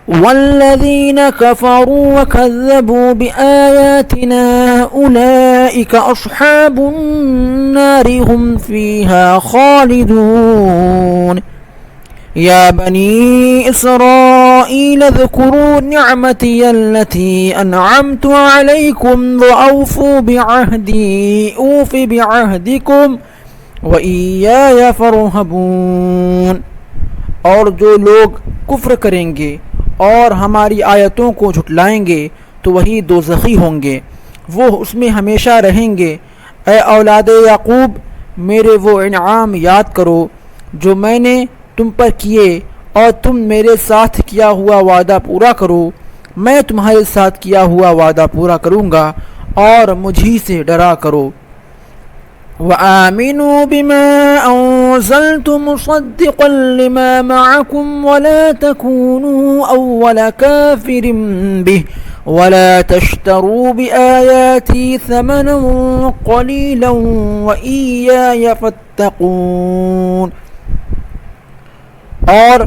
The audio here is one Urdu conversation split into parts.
والذين كفروا وكذبوا بآياتنا أولئك أصحاب النار هم فيها خالدون يا بني إسرائيل اذكروا نعمتي التي أنعمت عليكم وأوفوا بعهدي أوف بعهدكم وإياي فارهبون۔ اور جو لوگ کفر کریں گے اور ہماری آیتوں کو جھٹلائیں گے تو وہی دوزخی ہوں گے، وہ اس میں ہمیشہ رہیں گے۔ اے اولاد یعقوب، میرے وہ انعام یاد کرو جو میں نے تم پر کیے، اور تم میرے ساتھ کیا ہوا وعدہ پورا کرو، میں تمہارے ساتھ کیا ہوا وعدہ پورا کروں گا، اور مجھی سے ڈرا کرو۔ وآمنوا بما أنزلت مصدقا لما معكم ولا تكونوا أول كافر به ولا تشتروا بآياتي ثمنا قليلا وإياي فاتقون۔ اور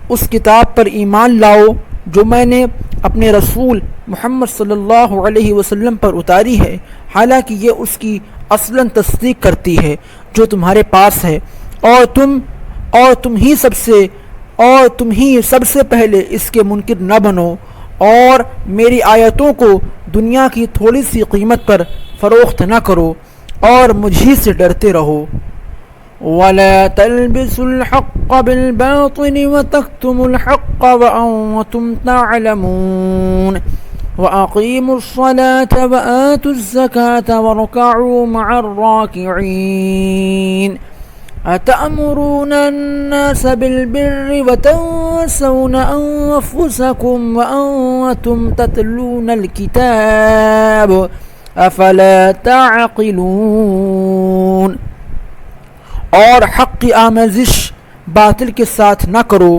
اس کتاب پر ایمان لاؤ جو میں نے اپنے رسول محمد صلی اللہ علیہ وسلم پر اتاری ہے، حالانکہ یہ اس کی اصلاً تصدیق کرتی ہے جو تمہارے پاس ہے، اور تم ہی سب سے پہلے اس کے منکر نہ بنو، اور میری آیتوں کو دنیا کی تھوڑی سی قیمت پر فروخت نہ کرو، اور مجھی سے ڈرتے رہو۔ وَلَا تَلْبِسُوا الْحَقَّ بِالْبَاطِلِ وَتَكْتُمُوا الْحَقَّ وَأَنْتُمْ تَعْلَمُونَ وَأَقِيمُوا الصَّلَاةَ وَآتُوا الزَّكَاةَ وَارْكَعُوا مَعَ الرَّاكِعِينَ أَتَأْمُرُونَ النَّاسَ بِالْبِرِّ وَتَنْسَوْنَ أَنفُسَكُمْ وَأَنْتُمْ تَتْلُونَ الْكِتَابَ أَفَلَا تَعْقِلُونَ۔ اور حق کی آمیزش باطل کے ساتھ نہ کرو،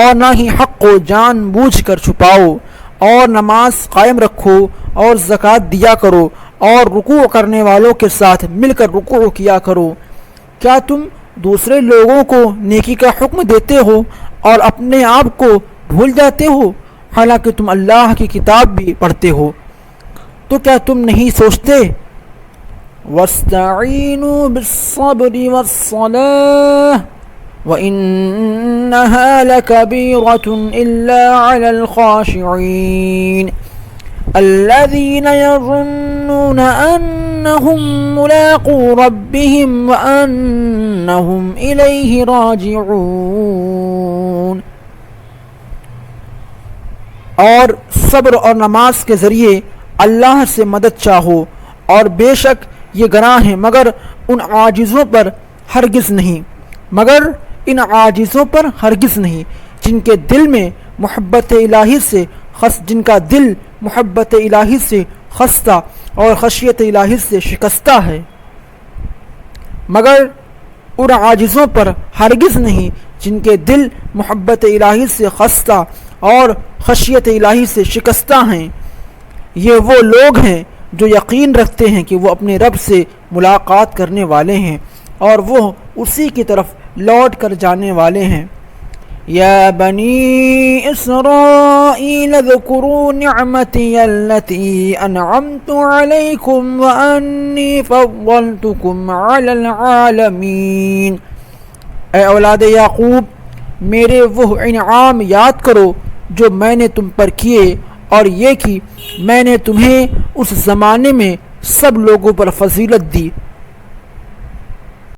اور نہ ہی حق کو جان بوجھ کر چھپاؤ، اور نماز قائم رکھو اور زکوٰۃ دیا کرو، اور رکوع کرنے والوں کے ساتھ مل کر رکوع کیا کرو۔ کیا تم دوسرے لوگوں کو نیکی کا حکم دیتے ہو اور اپنے آپ کو بھول جاتے ہو، حالانکہ تم اللہ کی کتاب بھی پڑھتے ہو؟ تو کیا تم نہیں سوچتے؟ وَاسْتَعِينُوا بِالصَّبْرِ وَالصَّلَاةِ وَإِنَّهَا لَكَبِيرَةٌ إِلَّا عَلَى الْخَاشِعِينَ الَّذِينَ يَظُنُّونَ أَنَّهُمْ مُلَاقُو رَبِّهِمْ وَأَنَّهُمْ إِلَيْهِ رَاجِعُونَ۔ اور صبر اور نماز کے ذریعے اللہ سے مدد چاہو، اور بے شک یہ گناہ ہیں مگر ان عاجزوں پر ہرگز نہیں جن کے دل میں محبت الہی سے جن کا دل محبت الہی سے خستہ اور خشیت الہی سے شکستہ ہے، مگر ان عاجزوں پر ہرگز نہیں جن کے دل محبت الہی سے خستہ اور خشیت الہی سے شکستہ ہیں۔ یہ وہ لوگ ہیں جو یقین رکھتے ہیں کہ وہ اپنے رب سے ملاقات کرنے والے ہیں، اور وہ اسی کی طرف لوٹ کر جانے والے ہیں۔ یا بنی اسرائیل اذکروا نعمتی التی انعمت علیکم وانی فضلتکم علی العالمین۔ اے اولاد یعقوب، میرے وہ انعام یاد کرو جو میں نے تم پر کیے، اور یہ کہ میں نے تمہیں اس زمانے میں سب لوگوں پر فضیلت دی۔